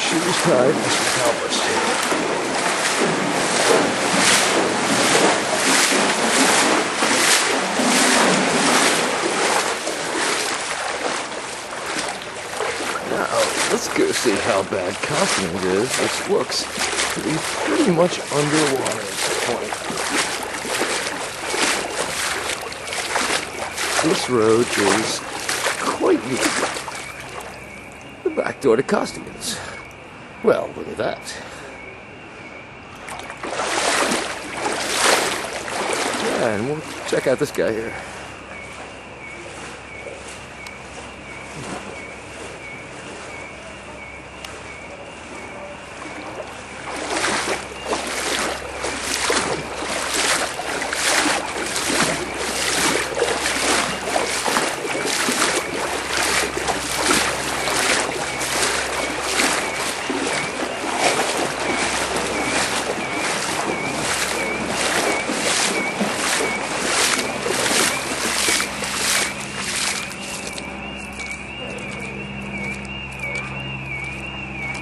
shoes tied, mission accomplished. Now, let's go see how bad Costumes is, which looks to be pretty much underwater at this point. This road is quite unique. The back door to Costumes. Well, look at that. Yeah, and we'll check out this guy here.